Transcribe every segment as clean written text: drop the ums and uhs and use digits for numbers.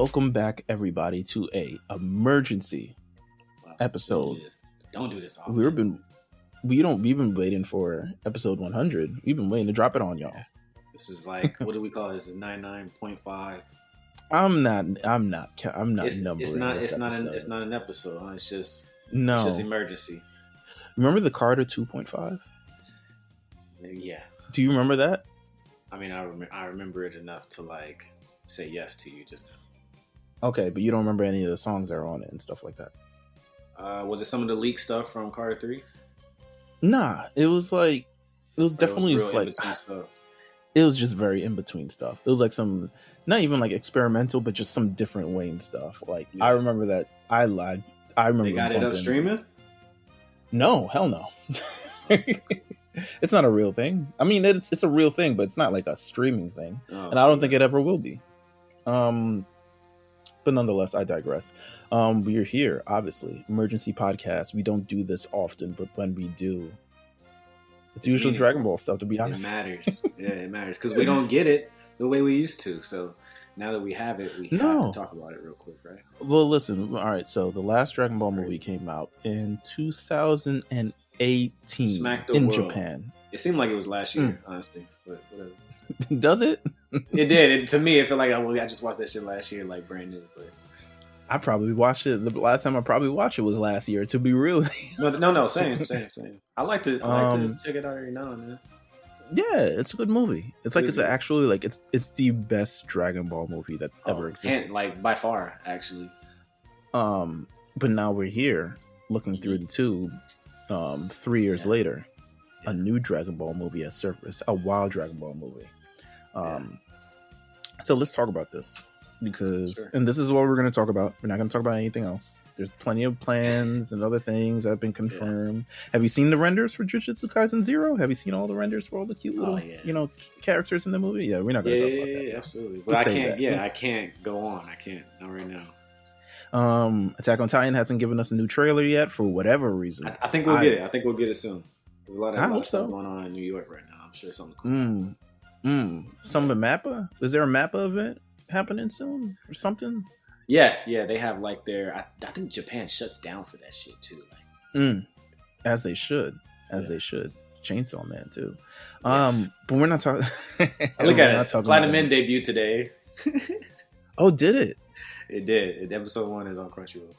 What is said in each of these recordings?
Welcome back, everybody, to a emergency episode. Don't do this. We've been waiting for episode 100. We've been waiting to drop it on y'all. This is like, what do we call it? This is 99.5. I'm not numbering. It's not an episode. Huh? It's just emergency. Remember the Carter 2.5? Yeah. Do you remember that? I mean, I remember it enough to like say yes to you just now. Okay, but you don't remember any of the songs that are on it and stuff like that. Was it some of the leak stuff from Carter 3? Nah, it was definitely like stuff. It was just very in between stuff. It was like some, not even like experimental, but just some different Wayne stuff. Like I remember that I lied. I remember they got it up streaming. No, hell no. It's not a real thing. I mean, it's a real thing, but it's not like a streaming thing, and I don't think it ever will be. But nonetheless, I digress. We're here, obviously, emergency podcast. We don't do this often, but when we do, it's usually meaningful. Dragon Ball stuff. To be honest, it matters. Yeah, it matters because we don't get it the way we used to. So now that we have it, we have to talk about it real quick, right? Well, listen. All right. So the last Dragon Ball movie came out in 2018 in Japan. It seemed like it was last year, honestly, but whatever. Does it? It did. To me, it felt like I just watched that shit last year, like brand new. But I probably watched it. The last time I probably watched it was last year. To be real. No. Same. I like to check it out every now and then. Yeah, it's a good movie. It's actually like it's the best Dragon Ball movie that ever existed. Like by far, actually. But now we're here looking through the tube. 3 years later, a new Dragon Ball movie has surfaced. A wild Dragon Ball movie. So let's talk about this because, and this is what we're going to talk about. We're not going to talk about anything else. There's plenty of plans and other things that have been confirmed. Yeah. Have you seen the renders for Jujutsu Kaisen Zero? Have you seen all the renders for all the cute little, characters in the movie? Yeah, we're not going to talk about that. Yeah, absolutely. But I can't. Yeah, I can't go on. I can't. Not right now. Attack on Titan hasn't given us a new trailer yet for whatever reason. I think we'll get it. I think we'll get it soon. There's a lot of stuff going on in New York right now. I'm sure something cool. Some of the Mappa? Is there a Mappa event happening soon or something? Yeah, they have like their. I think Japan shuts down for that shit too. As they should. Chainsaw Man too. Yes. But we're not talking. Look at it. Platinum Men debuted today. Oh, did it? It did. Episode 1 is on Crunchyroll.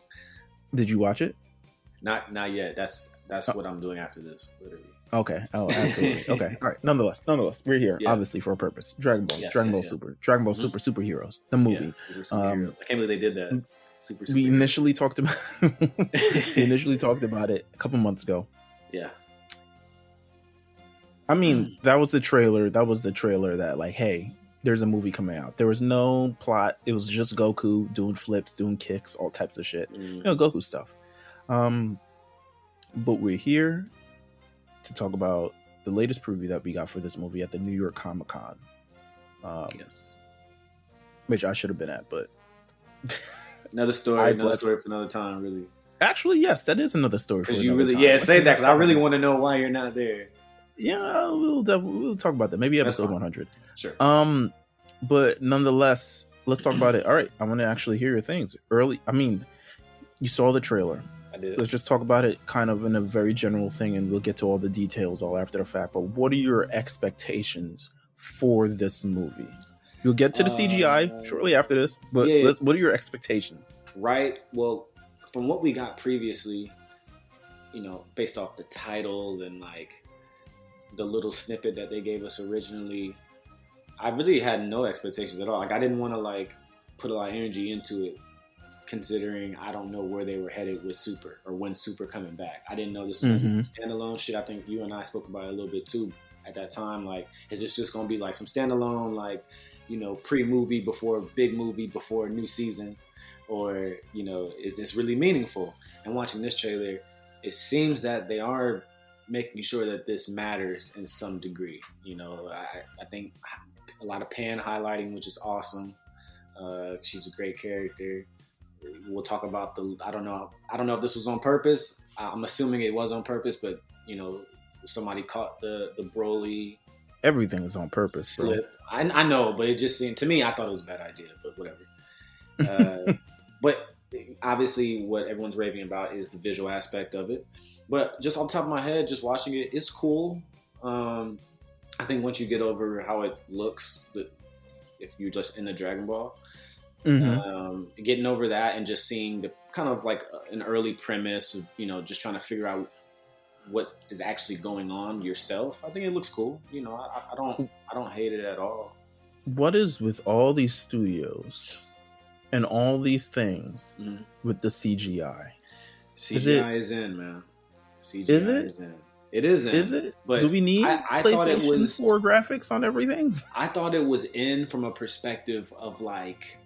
Did you watch it? Not yet. That's what I'm doing after this. Literally. Okay. Oh, absolutely. Okay. All right. Nonetheless, we're here obviously for a purpose. Dragon Ball, Dragon Ball Super, Dragon Ball Super, superheroes. The movie. Yeah, superheroes. I can't believe they did that. We initially talked about. It a couple months ago. Yeah. I mean, that was the trailer. That like, hey, there's a movie coming out. There was no plot. It was just Goku doing flips, doing kicks, all types of shit. Goku stuff. But we're here to talk about the latest preview that we got for this movie at the New York Comic Con. Which I should have been at, but another story for another time, really. Actually, yes, that is another story for another time. Say that because I really want to know why you're not there. Yeah, we'll talk about that. Maybe episode 100. Sure. But nonetheless, let's talk about it. All right, I want to actually hear your things. You saw the trailer. I did. Let's just talk about it kind of in a very general thing, and we'll get to all the details all after the fact. But what are your expectations for this movie? You'll get to the CGI shortly after this, but what are your expectations? Right. Well, from what we got previously, based off the title and like the little snippet that they gave us originally, I really had no expectations at all. Like I didn't want to like put a lot of energy into it, considering I don't know where they were headed with Super or when Super coming back. I didn't know this was standalone shit. I think you and I spoke about it a little bit too at that time. Like, is this just going to be like some standalone, like, pre-movie before big movie before new season? Or, is this really meaningful? And watching this trailer, it seems that they are making sure that this matters in some degree. I think a lot of Pan highlighting, which is awesome. She's a great character. We'll talk about I don't know if this was on purpose. I'm assuming it was on purpose, but somebody caught the Broly. Everything is on purpose. Slip. I know, but it just seemed to me. I thought it was a bad idea, but whatever. But obviously, what everyone's raving about is the visual aspect of it. But just on top of my head, just watching it, it's cool. I think once you get over how it looks, if you're just in the Dragon Ball, getting over that and just seeing the kind of like an early premise of, just trying to figure out what is actually going on yourself, I think it looks cool. I don't hate it at all. What is with all these studios and all these things with the CGI? CGI is in, man. CGI is in. It is in. Is it? But do we need I thought it was 4 graphics on everything? I thought it was in from a perspective of like,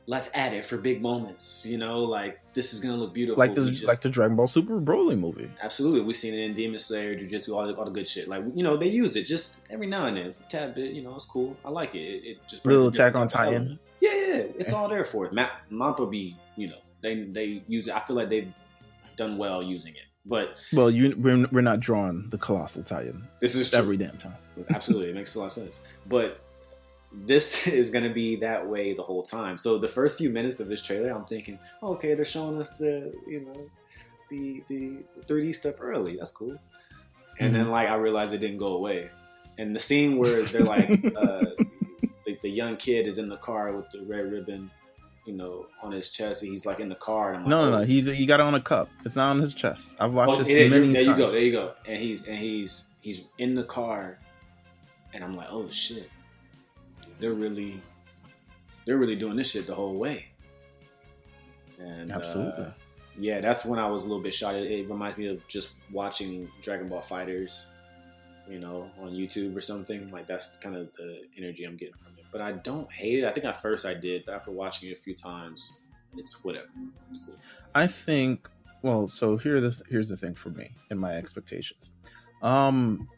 let's add it for big moments. Like this is gonna look beautiful. Like the Dragon Ball Super Broly movie. Absolutely, we've seen it in Demon Slayer, Jujutsu, all the good shit. Like they use it just every now and then. It's a tad bit. It's cool. I like it. It just brings little Attack on Titan. Yeah, it's all there for it. Mappa be, they use it. I feel like they've done well using it. But we're not drawing the Colossal Titan. This is true. Every damn time. Absolutely, it makes a lot of sense. But this is going to be that way the whole time. So the first few minutes of this trailer, I'm thinking, okay, they're showing us the 3D stuff early. That's cool. And then like I realized it didn't go away. And the scene where they're like, the young kid is in the car with the red ribbon, on his chest. He's like in the car. And I'm like, no. He got it on a cup. It's not on his chest. I've watched this many times. There you go. And he's in the car, and I'm like, oh shit, they're really doing this shit the whole way. And absolutely, yeah, that's when I was a little bit shocked. It reminds me of just watching Dragon Ball Fighters, on YouTube or something. Like that's kind of the energy I'm getting from it. But I don't hate it. I think at first I did, but after watching it a few times, it's whatever. It's cool. I think. Well, so here's the thing for me and my expectations. I'm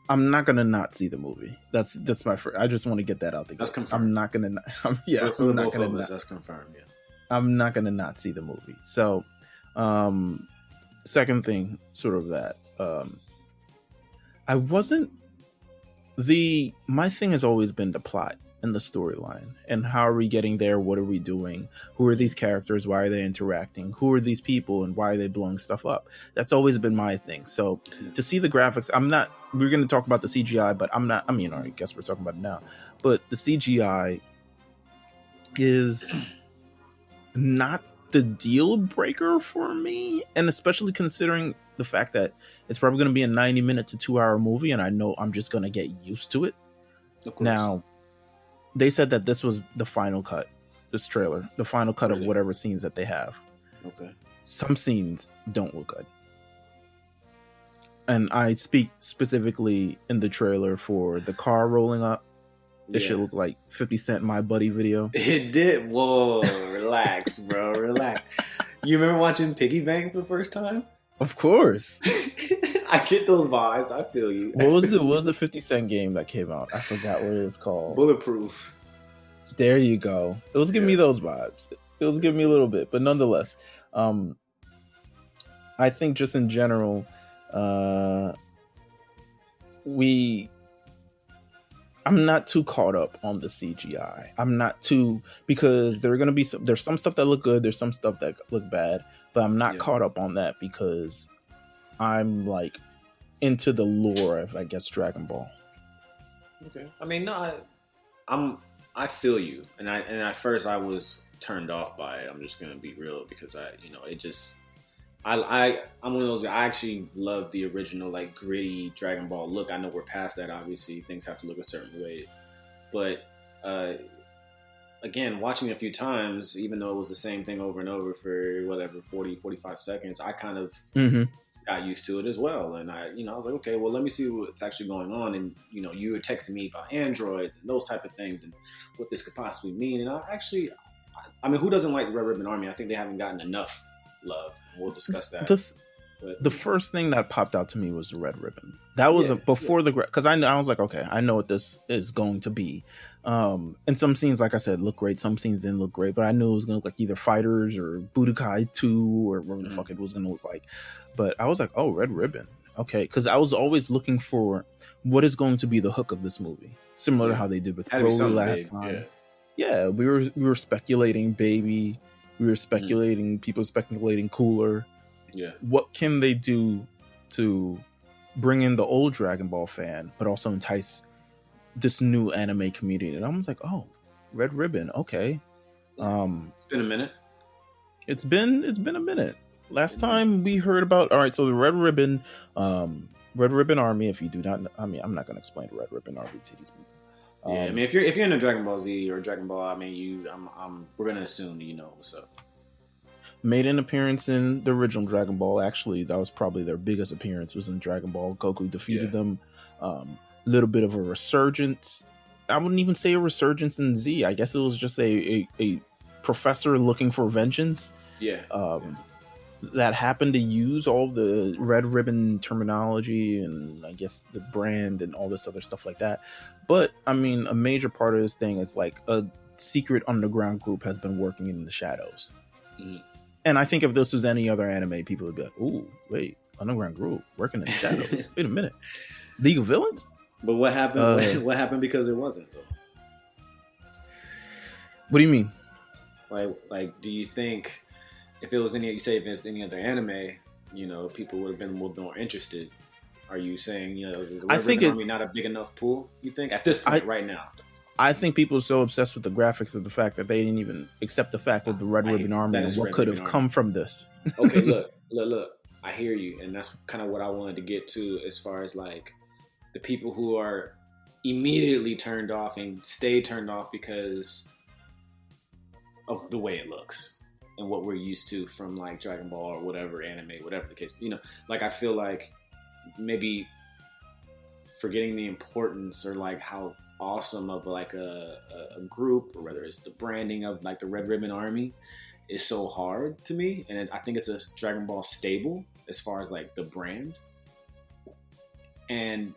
not gonna not see the movie. That's my first. I just want to get that out there. That's confirmed. I'm not gonna. For both of us, that's confirmed. Yeah. I'm not gonna not see the movie. So, second thing, sort of that. I wasn't. My thing has always been the plot and the storyline and how are we getting there? What are we doing? Who are these characters? Why are they interacting? Who are these people and why are they blowing stuff up? That's always been my thing. So to see the graphics, we're going to talk about the CGI, but I guess we're talking about it now, but the CGI is not the deal breaker for me. And especially considering the fact that it's probably going to be a 90-minute to 2-hour movie, and I know I'm just going to get used to it. Of course. Now, they said that this was the final cut, this trailer, the final cut of whatever scenes that they have. Okay. Some scenes don't look good. And I speak specifically in the trailer for the car rolling up. This shit looked like 50 Cent My Buddy video. It did. Whoa, relax, bro, relax. You remember watching Piggy Bank for the first time? Of course. I get those vibes. I feel you. What was the 50 Cent game that came out? I forgot what it was called. Bulletproof. There you go. It was giving me those vibes. It was giving me a little bit, but nonetheless, I think just in general, I'm not too caught up on the CGI. I'm not too, because there's some stuff that look good, there's some stuff that look bad, but I'm not caught up on that because I'm like into the lore of, I guess, Dragon Ball. Okay. I mean, no, I feel you, and at first I was turned off by it. I'm just gonna be real because I'm one of those. I actually love the original, like, gritty Dragon Ball look. I know we're past that. Obviously, things have to look a certain way, but again, watching it a few times, even though it was the same thing over and over for 40-45 seconds, I kind of got used to it as well. And I was like, okay, well, let me see what's actually going on. And you were texting me about androids and those type of things and what this could possibly mean. And I mean, who doesn't like the Red Ribbon Army? I think they haven't gotten enough love. We'll discuss that. The first thing that popped out to me was the red ribbon. That was before the, because I was like, okay, I know what this is going to be. And some scenes, like I said, look great. Some scenes didn't look great, but I knew it was going to look like either Fighters or Budokai 2 or whatever the fuck it was going to look like. But I was like, oh, red ribbon. Okay. Because I was always looking for what is going to be the hook of this movie. Similar to how they did with Broly last time. Yeah, we were speculating baby, we were speculating people speculating cooler. Yeah. What can they do to bring in the old Dragon Ball fan, but also entice this new anime community? And I was like, oh, Red Ribbon, okay. It's been a minute. It's been a minute. Last time we heard about, all right, so the Red Ribbon Army. If you do not, I mean, I'm not going to explain the Red Ribbon Army to these people. Yeah, I mean, if you're into Dragon Ball Z or Dragon Ball, I mean, we're gonna assume you know what's up. Made an appearance in the original Dragon Ball. Actually, that was probably their biggest appearance, was in Dragon Ball. Goku defeated them. Little bit of a resurgence. I wouldn't even say a resurgence in Z. I guess it was just a professor looking for vengeance. Yeah. That happened to use all the Red Ribbon terminology and I guess the brand and all this other stuff like that. But I mean, a major part of this thing is like a secret underground group has been working in the shadows. And I think if this was any other anime, people would be like, "Ooh, wait, underground group working in the shadows? Wait a minute, League of Villains." But what happened? What happened because it wasn't though? What do you mean? Like, do you think if it was any other anime, you know, people would have been more interested? Are you saying, you know, is the Red Ribbon Army not a big enough pool? You think at this point, right now? I think people are so obsessed with the graphics of the fact that they didn't even accept the fact that the Red Ribbon Army and what could have come from this. Okay, look. I hear you, and that's kind of what I wanted to get to as far as like the people who are immediately turned off and stay turned off because of the way it looks and what we're used to from like Dragon Ball or whatever anime, whatever the case. You know, like I feel like maybe forgetting the importance or like how awesome of like a group, or whether it's the branding of like the Red Ribbon Army, is so hard to me. And I think it's a Dragon Ball stable as far as like the brand. And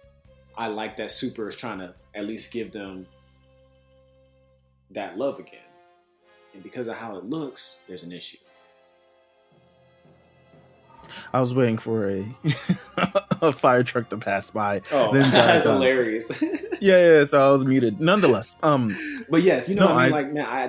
I like that Super is trying to at least give them that love again. And because of how it looks, there's an issue. I was waiting for a fire truck to pass by. Oh, that's hilarious. Yeah, so I was muted. Nonetheless, but yes, you know what I mean? Like, man, I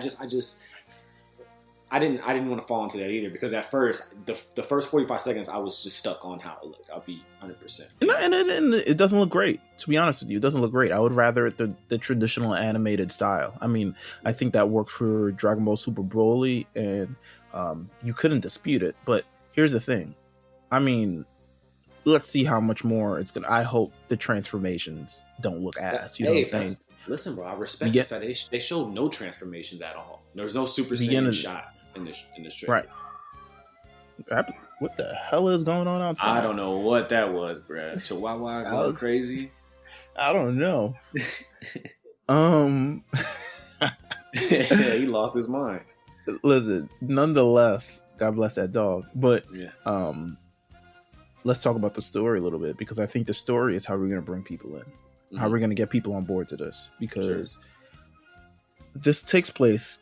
didn't want to fall into that either, because at first, the first 45 seconds, I was just stuck on how it looked. I'll be 100%. And it doesn't look great. To be honest with you, it doesn't look great. I would rather the traditional animated style. I mean, I think that worked for Dragon Ball Super Broly, and you couldn't dispute it. But here's the thing. I mean, let's see how much more it's gonna. I hope the transformations don't look ass. You know what I'm saying? Listen, bro, I respect the fact they showed no transformations at all. There's no Super Saiyan shot in this trailer. Right. What the hell is going on outside? I don't know what that was, bro. Chihuahua going crazy. I don't know. He lost his mind. Listen, nonetheless, God bless that dog. But let's talk about the story a little bit, because I think the story is how we're going to bring people in. Mm-hmm. How we're going to get people on board to this, because this takes place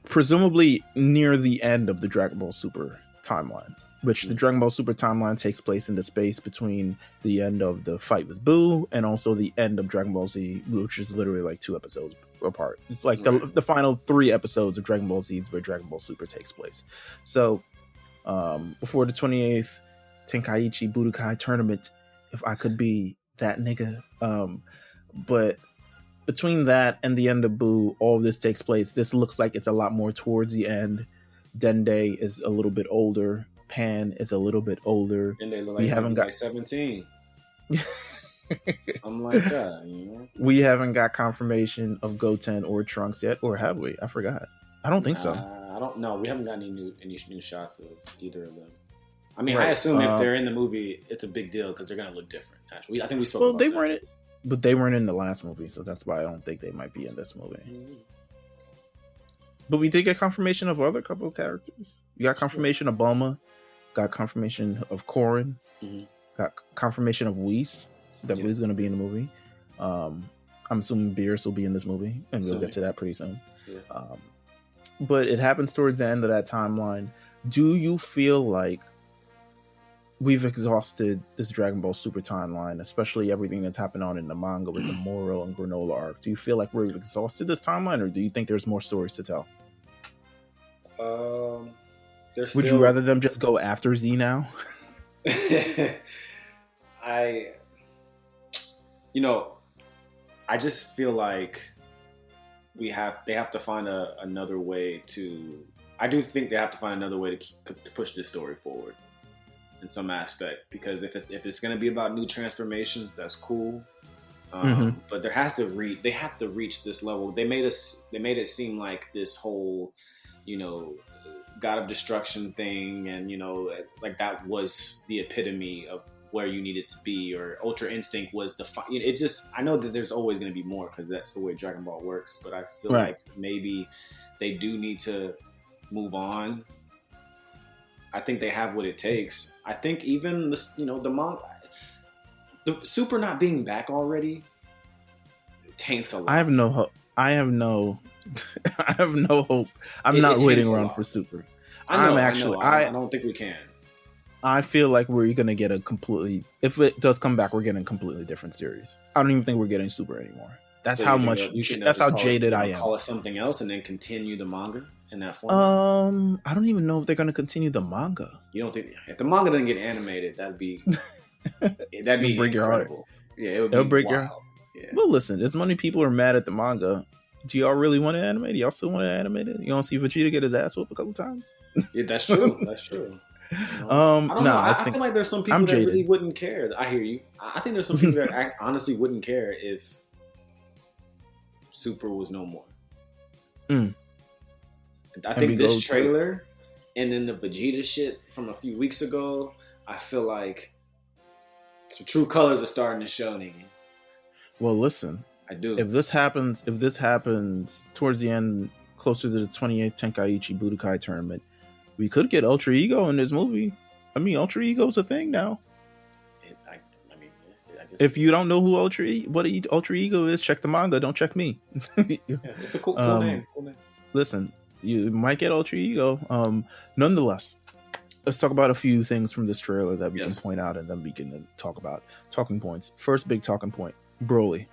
presumably near the end of the Dragon Ball Super timeline, which the Dragon Ball Super timeline takes place in the space between the end of the fight with Buu and also the end of Dragon Ball Z, which is literally like 2 episodes apart. It's like the final 3 episodes of Dragon Ball Z is where Dragon Ball Super takes place. So before the 28th Tenkaichi Budokai tournament, if I could be that nigga. But between that and the end of Buu, all of this takes place. This looks like it's a lot more towards the end. Dende is a little bit older. Pan is a little bit older. And they look like we haven't got 17. Something like that, you know? We haven't got confirmation of Goten or Trunks yet, or have we? I forgot. I don't think so. I don't know. We haven't got any new shots of either of them. I mean, I assume if they're in the movie, it's a big deal because they're gonna look different. Actually, I think we spoke. Well, they weren't, but they weren't in the last movie, so that's why I don't think they might be in this movie. Mm-hmm. But we did get confirmation of other couple of characters. We got confirmation of Bulma, got confirmation of Korin, got confirmation of Whis. That Whis is going to be in the movie. I'm assuming Beerus will be in this movie, and we'll get to that pretty soon. Yeah. But it happens towards the end of that timeline. Do you feel like we've exhausted this Dragon Ball Super timeline, especially everything that's happened on in the manga with the Moro and Granola arc. Do you feel like we've exhausted this timeline, or do you think there's more stories to tell? Would you rather them just go after Z now? I just feel like they have to find another way to. I do think they have to find another way to push this story forward in some aspect, because if it's going to be about new transformations, that's cool. But they have to reach this level. They made it seem like this whole, God of Destruction thing, and like that was the epitome of where you needed to be, or Ultra Instinct was it just, I know that there's always going to be more because that's the way Dragon Ball works, but I feel like maybe they do need to move on. I think they have what it takes. I think even this, the Super not being back already taints a lot. I have no hope. I have no hope. I'm not waiting around for Super. I don't think we can. I feel like we're going to get if it does come back, we're getting a completely different series. I don't even think we're getting Super anymore. That's how jaded I am. Call it something else and then continue the manga in that form. I don't even know if they're going to continue the manga. You don't think if the manga doesn't get animated, that'd be break your heart. Yeah, it'll break your heart. Yeah. Well, listen, as many people are mad at the manga. Do y'all really want to animate it? Y'all still want to animate it? You don't see Vegeta get his ass whooped a couple times? Yeah, that's true. That's true. I don't know. I feel like there's some people that really wouldn't care. I hear you. I think there's some people that honestly wouldn't care if Super was no more. I think this trailer and then the Vegeta shit from a few weeks ago, I feel like some true colors are starting to show, nigga. Well, listen. I do. If this happens towards the end, closer to the 28th Tenkaichi Budokai tournament, we could get Ultra Ego in this movie. I mean, Ultra Ego's a thing now. I guess if you don't know who Ultra Ego is, check the manga. Don't check me. It's a cool name. Cool name. Listen, you might get Ultra Ego. Nonetheless, let's talk about a few things from this trailer that we can point out, and then we can talk about talking points. First big talking point: Broly.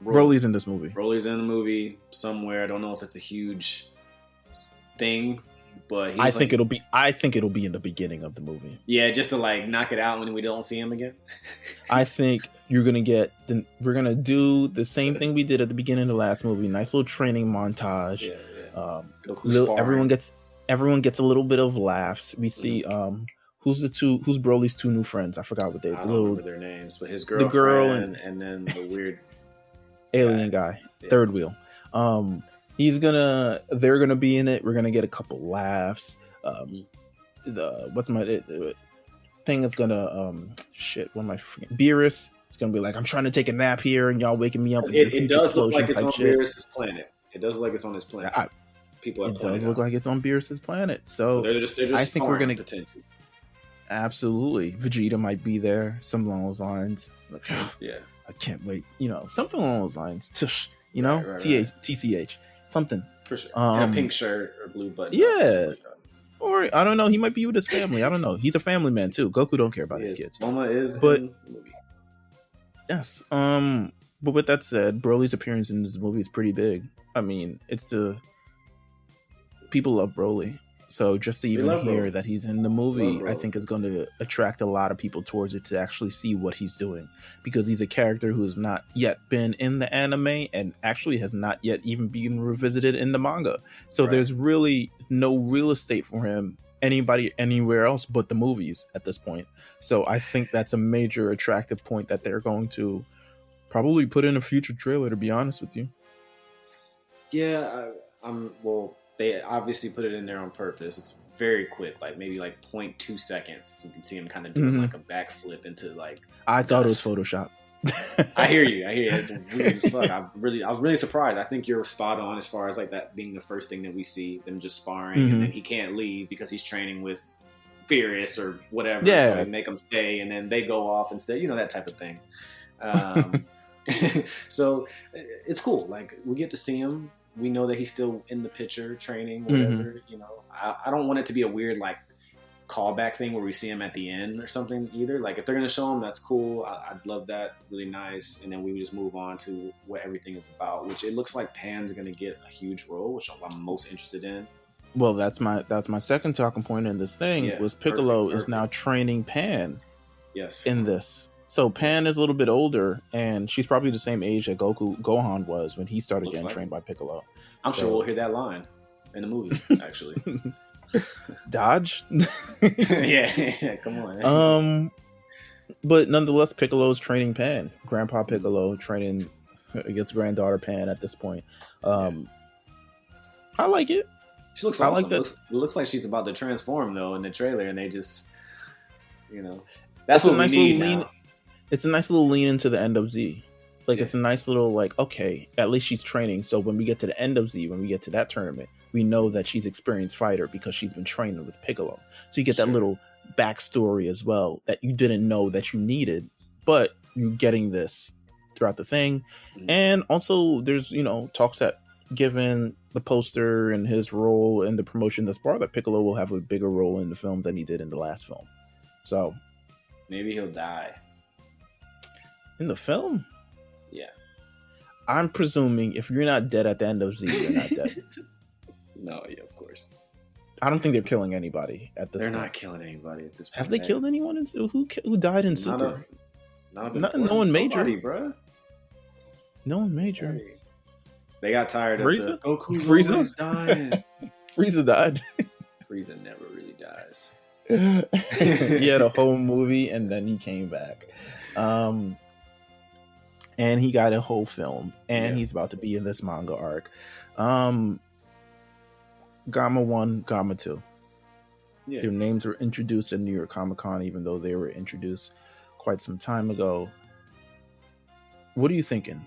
Broly's in this movie. Broly's in the movie somewhere. I don't know if it's a huge thing, but I think it'll be in the beginning of the movie. Yeah, just to like knock it out when we don't see him again. I think you're gonna we're gonna do the same thing we did at the beginning of the last movie. Nice little training montage. Yeah. Everyone gets a little bit of laughs. We see who's Broly's two new friends? I forgot what they. I don't remember their names, but his girlfriend and then the weird alien guy, third wheel. They're gonna be in it. We're gonna get a couple laughs. The thing is gonna what am I forgetting? Beerus is gonna be like, I'm trying to take a nap here, and y'all waking me up. It does look like it's on Beerus's planet. It does look like it's on his planet. It does look like it's on Beerus's planet. So they're just I think we're gonna potential. Absolutely, Vegeta might be there. Something along those lines. Yeah. I can't wait. Something along those lines. TCH. Something. For sure. And a pink shirt or blue button. Yeah. Or, I don't know, he might be with his family. I don't know. He's a family man, too. Goku don't care about his kids. Mama is in the movie. Yes. But with that said, Broly's appearance in this movie is pretty big. I mean, people love Broly. So just to even hear that he's in the movie, I think is going to attract a lot of people towards it to actually see what he's doing, because he's a character who has not yet been in the anime and actually has not yet even been revisited in the manga. So there's really no real estate for him anywhere else but the movies at this point. So I think that's a major attractive point that they're going to probably put in a future trailer, to be honest with you. Yeah, they obviously put it in there on purpose. It's very quick, maybe 0.2 seconds. You can see him kind of doing a backflip into I thought it was Photoshop. I hear you. It's weird as fuck. I was really surprised. I think you're spot on as far as that being the first thing that we see, them just sparring, and then he can't leave because he's training with Beerus or whatever. Yeah. So they make him stay, and then they go off instead. That type of thing. So it's cool. We get to see him. We know that he's still in the picture training, whatever. I don't want it to be a weird callback thing where we see him at the end or something either. Like if they're gonna show him, that's cool. I'd love that. Really nice. And then we just move on to what everything is about, which it looks like Pan's gonna get a huge role, which I'm most interested in. Well, that's my second talking point in this thing was Piccolo is now training Pan. Yes. In this. So Pan is a little bit older, and she's probably the same age that Gohan was when he started getting trained by Piccolo. I'm sure we'll hear that line in the movie, actually. Dodge? yeah, come on. But nonetheless, Piccolo's training Pan. Grandpa Piccolo training against granddaughter Pan at this point. I like it. She looks awesome. Like that. It looks like she's about to transform though in the trailer, and they just, that's what we need now. It's a nice little lean into the end of Z. Like it's a nice little like, okay, at least she's training. So when we get to the end of Z, when we get to that tournament, we know that she's experienced fighter because she's been training with Piccolo. So you get that little backstory as well that you didn't know that you needed, but you're getting this throughout the thing. Mm-hmm. And also there's, talks that given the poster and his role in the promotion thus far, that Piccolo will have a bigger role in the film than he did in the last film. So maybe he'll die. In the film? Yeah. I'm presuming if you're not dead at the end of Z, you're not dead. No, yeah, of course. I don't think they're killing anybody at this point. They're not killing anybody at this point. Have they killed anyone in who died in Super? No one major. Bro. No one major. They got tired Frieza? of the Goku's dying. Frieza died. Frieza never really dies. He had a whole movie and then he came back. And he got a whole film, and he's about to be in this manga arc. Gamma 1, Gamma 2. Yeah. Their names were introduced at New York Comic Con, even though they were introduced quite some time ago. What are you thinking?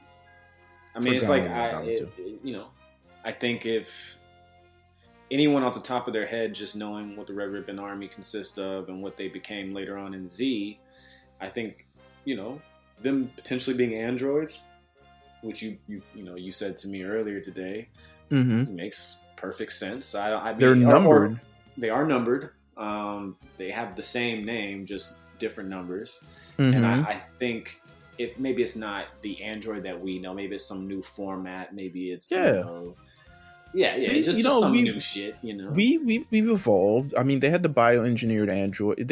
I mean, it's like, I think if anyone off the top of their head just knowing what the Red Ribbon Army consists of and what they became later on in Z, I think, them potentially being androids, which you said to me earlier today, makes perfect sense. They're numbered. They are numbered. They have the same name, just different numbers. And I think maybe it's not the android that we know. Maybe it's some new format. Maybe it's just some new shit. We've evolved. I mean, they had the bioengineered android.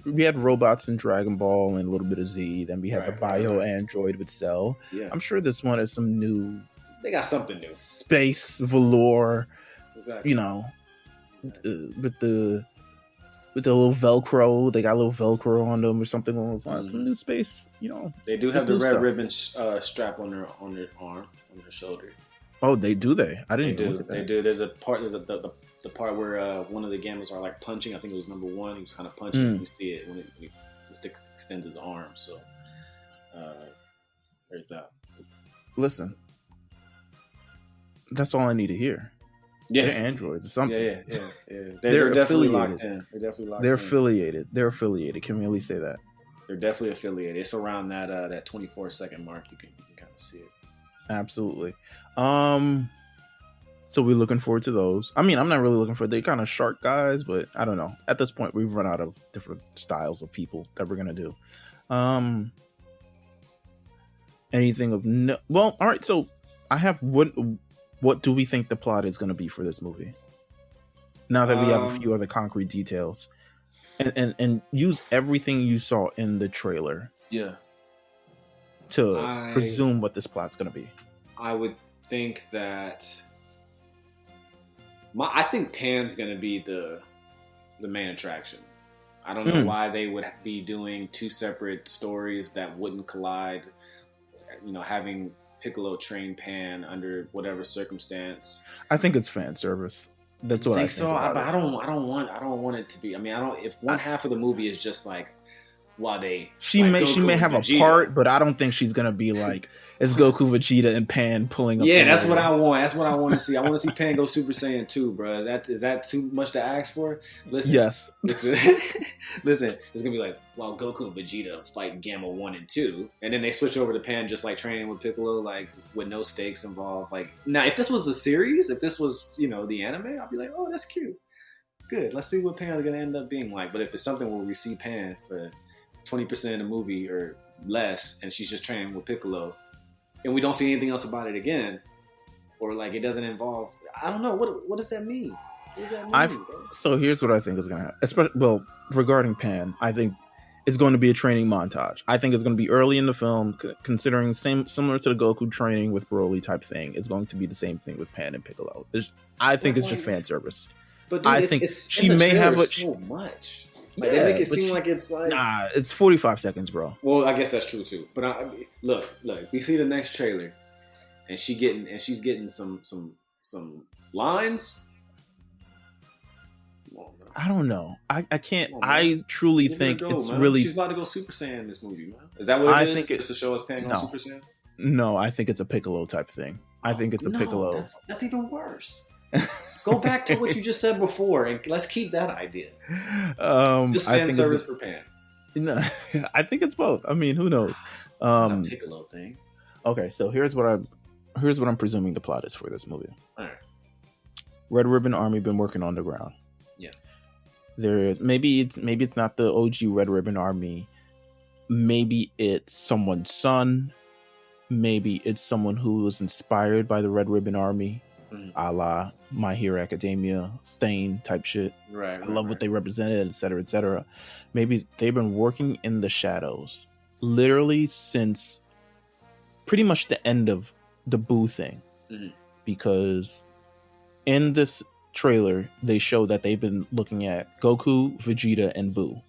We had robots in Dragon Ball and a little bit of Z. Then we had the bio android with Cell. Yeah. I'm sure this one is some new. They got something new. Space velour. Exactly. With the little Velcro. They got a little Velcro on them or something along those lines. Some new space. They do have the red ribbon strap on their arm, on their shoulder. Oh, they do. I didn't look at that. They do. There's a part. There's the part where one of the Gammas are like punching. I think it was number 1. He was kind of punching. You see it when it extends his arm. So there's that. Listen, that's all I need to hear. Yeah, they're androids or something. Yeah. They're definitely locked in. They're affiliated. They're affiliated. Can we at least say that? They're definitely affiliated. It's around that 24-second mark. You can kind of see it. Absolutely. So we're looking forward to those. I mean, I'm not really looking for the kind of shark guys, but I don't know. At this point, we've run out of different styles of people that we're gonna do. Anything of no? Well, all right. So I have what do we think the plot is gonna be for this movie? Now that we have a few other concrete details, and use everything you saw in the trailer. Yeah. To presume what this plot's going to be. I would think that I think Pan's going to be the main attraction. I don't know why they would be doing 2 separate stories that wouldn't collide. Having Piccolo train Pan under whatever circumstance. I think it's fan service. That's what I think. So, but I don't want it to be. I mean, if one half of the movie is just like. She may have Vegeta. A part, but I don't think she's gonna be like it's Goku, Vegeta, and Pan pulling up. Yeah, that's what I want. That's what I want to see. I want to see Pan go Super Saiyan 2, bro. Is that too much to ask for? Listen, yes. Listen. It's gonna be like while Goku and Vegeta fight Gamma 1 and 2, and then they switch over to Pan just like training with Piccolo, like with no stakes involved. Like now, if this was the series, if this was the anime, I'd be like, oh, that's cute. good. Let's see what Pan is going to end up being like. But if it's something where we see Pan for 20% of the movie or less, and she's just training with Piccolo, and we don't see anything else about it again, or like it doesn't involve, I don't know, what does that mean? What does that mean? So here's what I think is going to happen. Well, regarding Pan, I think it's going to be a training montage. I think it's going to be early in the film, considering similar to the Goku training with Broly type thing. It's going to be the same thing with Pan and Piccolo. I think it's just fan service. But dude, I think she may have so much. Like, they make it seem like it's like, nah, it's 45 seconds, bro. Well, I guess that's true too. But look, if we see the next trailer, and she's getting some lines. I don't know. I can't. I truly think it's really. She's about to go Super Saiyan in this movie, man. Is that what it is? Just to show us Pan going Super Saiyan? No, I think it's a Piccolo type thing. I think it's a Piccolo. That's even worse. Go back to what you just said before, and let's keep that idea. Just fan service for Pan. No, I think it's both. I mean, who knows? A Piccolo thing. Okay, so here's what I'm presuming the plot is for this movie. All right. Red Ribbon Army been working on the ground. Yeah. There's maybe it's not the OG Red Ribbon Army. Maybe it's someone's son. Maybe it's someone who was inspired by the Red Ribbon Army, a la My Hero Academia, Stain type shit. Right. I love what they represented, etc., etc. Maybe they've been working in the shadows, literally since pretty much the end of the Boo thing, because in this trailer they show that they've been looking at Goku, Vegeta, and Boo,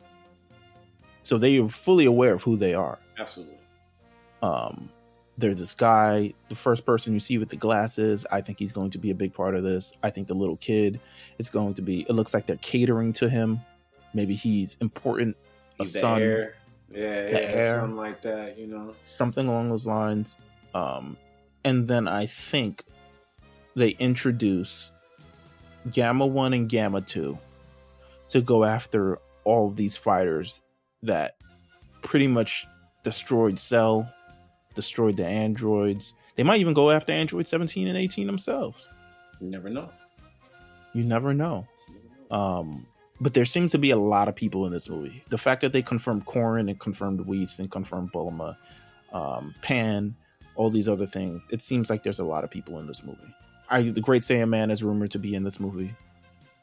so they are fully aware of who they are. Absolutely. There's this guy, the first person you see with the glasses. I think he's going to be a big part of this. I think the little kid is going to be. It looks like they're catering to him. Maybe he's important. He's the heir. Yeah, something like that. Something along those lines. And then I think they introduce Gamma 1 and Gamma 2 to go after all of these fighters that pretty much destroyed Cell, destroyed the androids. They might even go after Android 17 and 18 themselves. You never know. But there seems to be a lot of people in this movie. The fact that they confirmed Corrin and confirmed Whis and confirmed Bulma, Pan, all these other things, it seems like there's a lot of people in this movie. The Great Saiyan Man is rumored to be in this movie.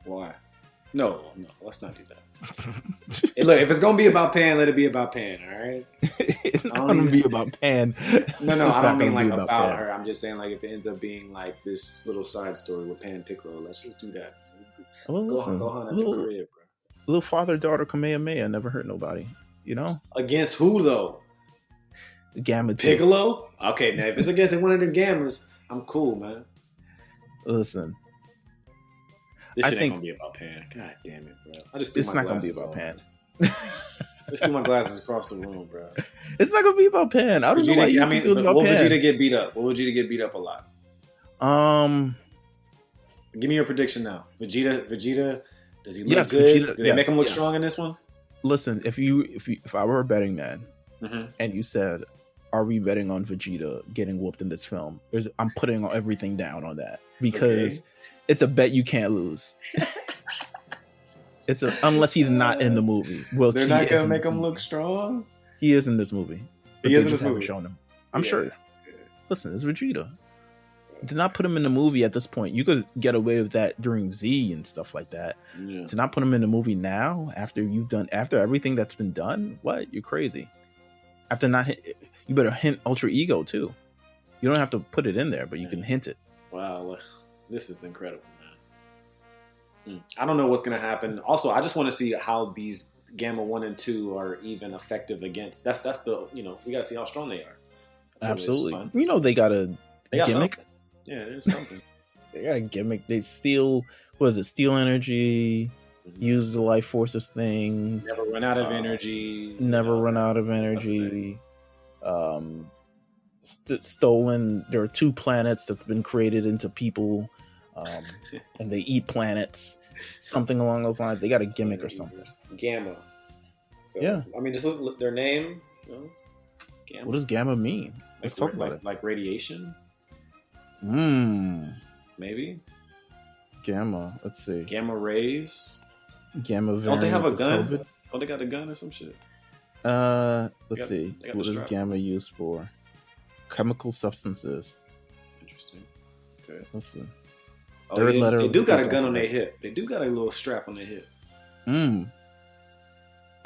Why? No, let's not do that. Hey, look, if it's gonna be about Pan, let it be about Pan, all right? It's not gonna be about Pan. No, I don't mean like about her. I'm just saying, like, if it ends up being like this little side story with Pan and Piccolo, let's just do that. Well, go hunt at the crib, bro. Little father-daughter Kamehameha never hurt nobody, Against who though? Gamma 2. Piccolo? Okay, now if it's against one of the Gammas, I'm cool, man. Listen. This shit ain't gonna be about Pan. God damn it, bro. It's not gonna be about Pan. Just threw my glasses across the room, bro. It's not gonna be about Pan. I don't know why you think it was about Pan. Vegeta get beat up? Will Vegeta get beat up a lot? Give me your prediction now. Vegeta, does he look good? Vegeta, do they make him look strong in this one? Listen, if I were a betting man, and you said, "Are we betting on Vegeta getting whooped in this film?" I'm putting everything down on that because it's a bet you can't lose. Unless he's not in the movie. Well, they're not gonna make him look strong. He is in this movie. He is in this movie. Shown him. I'm sure. Yeah. Listen, it's Vegeta. To not put him in the movie at this point, you could get away with that during Z and stuff like that. Yeah. To not put him in the movie now, after everything that's been done, what? You're crazy. You better hint Ultra Ego too. You don't have to put it in there, but you can hint it. Wow, this is incredible, man. I don't know what's gonna happen. Also, I just want to see how these Gamma 1 and 2 are even effective against. That's the we gotta see how strong they are. Absolutely. They got a gimmick. Something. Yeah, there's something. They got a gimmick. They steal energy, use the life forces things. Never run out of energy. Stolen. There are 2 planets that's been created into people, and they eat planets. Something along those lines. They got a gimmick or something. Gamma. So, yeah. I mean, just look their name. Gamma. What does gamma mean? Let's talk about it. Like radiation. Maybe. Gamma. Let's see. Gamma rays. Gamma variant. Don't they have a of gun? COVID. Oh, they got a gun or some shit. Let's see. What is gamma used for? Chemical substances. Interesting. Okay. Let's see. Oh, third letter. They do got a gun on their hip. They do got a little strap on their hip.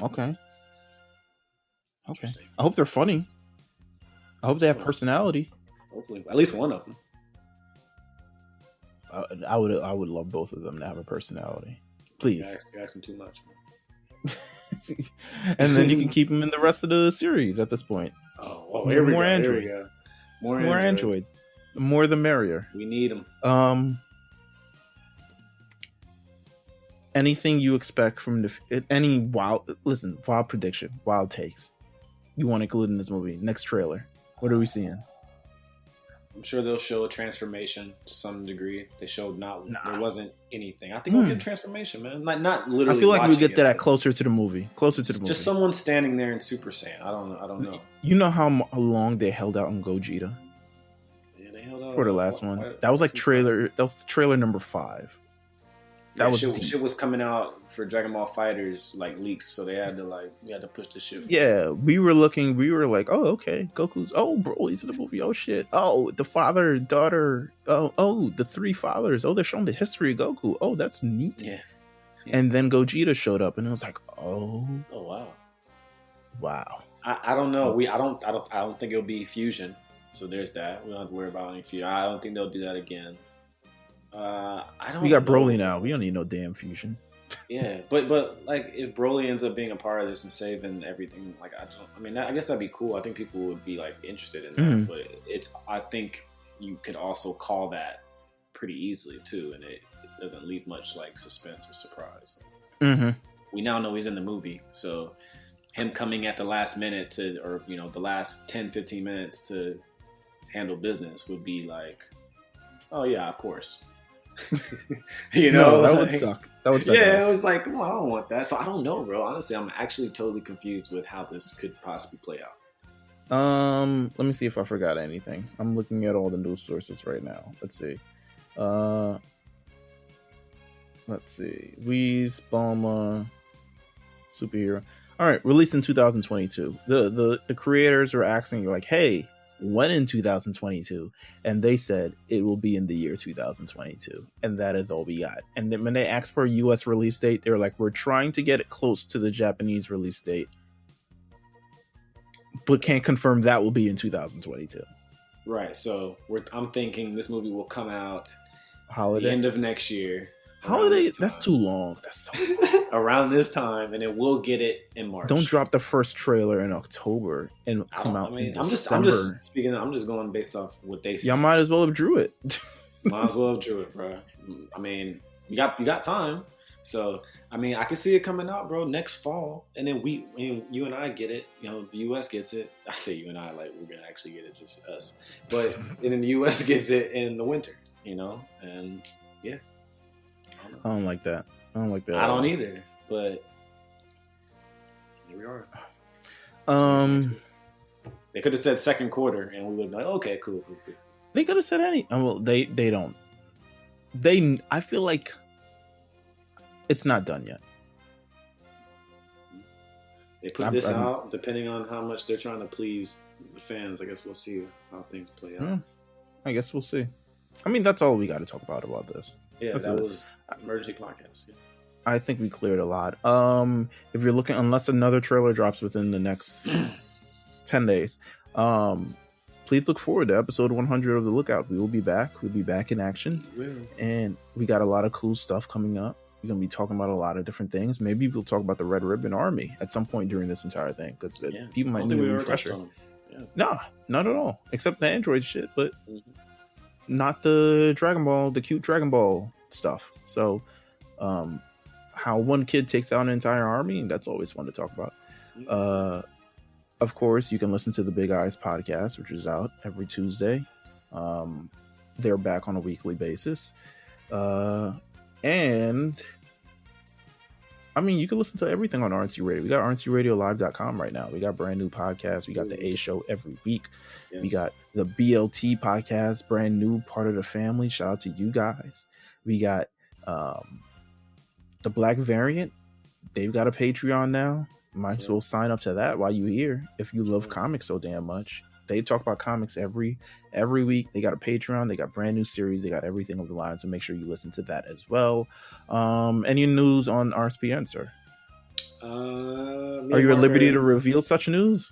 Okay. I hope they're funny. I hope they have personality. Hopefully, at least one of them. I would love both of them to have a personality. Please. You're asking too much, man. And then you can keep them in the rest of the series at this point. Oh, here we go. Android. Here we go. More androids. The more the merrier. We need them. Anything you expect from any wild prediction, wild takes you want to include in this movie? Next trailer. What are we seeing? I'm sure they'll show a transformation to some degree. They showed there wasn't anything. I think we'll get a transformation, man. Not literally. I feel like we get that closer to the movie. Just someone standing there in Super Saiyan. I don't know. You know how long they held out on Gogeta? Yeah, they held out for the last one. That was like trailer. That was trailer number 5. That shit was coming out for Dragon Ball Fighters like leaks, so we had to push the shit. Yeah, we were like, oh, okay, Goku's. Oh, bro, he's in the movie. Oh shit. Oh, the father, daughter. Oh, the 3 fathers. Oh, they're showing the history of Goku. Oh, that's neat. Yeah. And then Gogeta showed up, and it was like, oh wow. I don't know. I don't think it'll be fusion. So there's that. We don't have to worry about any fusion. I don't think they'll do that again. We got Broly now. We don't need no damn fusion. Yeah, but like if Broly ends up being a part of this and saving everything, like I guess that'd be cool. I think people would be like interested in that. But I think you could also call that pretty easily too, and it doesn't leave much like suspense or surprise. We now know he's in the movie, so him coming at the last minute the last 10-15 minutes to handle business would be like, oh yeah, of course. That would suck. Yeah, it was like, come on, I don't want that. So I don't know, bro. Honestly, I'm actually totally confused with how this could possibly play out. Let me see if I forgot anything. I'm looking at all the news sources right now. Let's see. Whis, Bulma, superhero. All right, released in 2022. The creators were asking, like, hey, when in 2022? And they said it will be in the year 2022, and that is all we got. And then when they asked for a US release date, they were like, we're trying to get it close to the Japanese release date, but can't confirm that will be in 2022. Right, so I'm thinking this movie will come out holiday, the end of next year. Holiday, that's too long. That's so long. Around this time, and then we'll get it in March. Don't drop the first trailer in October and come out in December. I'm just going based off what they say. Y'all might as well have drew it. Might as well have drew it, bro. I mean, you got time. So, I mean, I can see it coming out, bro, next fall. And then you and I get it. The U.S. gets it. I say you and I, like we're going to actually get it, just us. But and then the U.S. gets it in the winter, and yeah. I don't like that. I don't either. But here we are. They could have said second quarter, and we would be like, okay, cool. They could have said any. Well, they don't. I feel like it's not done yet. They put this out depending on how much they're trying to please the fans. I guess we'll see how things play out. I guess we'll see. I mean, that's all we got to talk about this. Yeah, that was emergency podcast. Yeah. I think we cleared a lot. If you're looking, unless another trailer drops within the next 10 days, please look forward to episode 100 of The Lookout. We will be back. We'll be back in action. And we got a lot of cool stuff coming up. We're going to be talking about a lot of different things. Maybe we'll talk about the Red Ribbon Army at some point during this entire thing, because people might need a refresher. Nah, not at all. Except the Android shit, but not the Dragon Ball, the cute Dragon Ball stuff. So, how one kid takes out an entire army, and that's always fun to talk about. Of course, you can listen to the Big Eyes podcast, which is out every Tuesday. They're back on a weekly basis. And I mean, you can listen to everything on RNC Radio. We got RNCRadioLive.com right now. We got brand new podcasts. We got the A Show every week. Yes. We got the BLT podcast, brand new, part of the family. Shout out to you guys. We got the Black Variant, they've got a Patreon now. Might as well sign up to that while you're here if you love comics so damn much. They talk about comics every week. They got a Patreon. They got brand new series. They got everything of the line. So make sure you listen to that as well. Any news on RSPN, sir? Are you at liberty to reveal such news?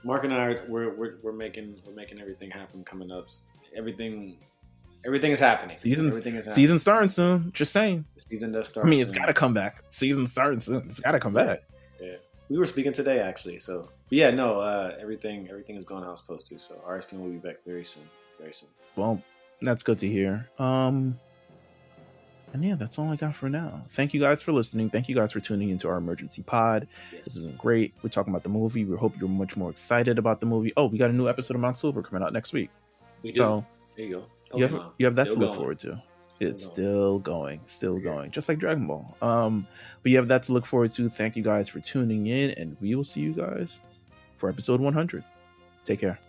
Mark and I we're making everything happen coming up. Everything is happening. Season starting soon. Just saying. The season does start. I mean, it's got to come back. Season starting soon. It's got to come back. Yeah, we were speaking today actually. So, but yeah, no, everything is going how it's supposed to. So, RSPN will be back very soon. Very soon. Well, that's good to hear. And yeah, that's all I got for now. Thank you guys for listening. Thank you guys for tuning into our emergency pod. Yes. This is great. We're talking about the movie. We hope you're much more excited about the movie. Oh, we got a new episode of Mount Silver coming out next week. We do. So there you go. You have that to look forward to. It's still going, just like Dragon Ball. But you have that to look forward to. Thank you guys for tuning in, and we will see you guys for episode 100. Take care.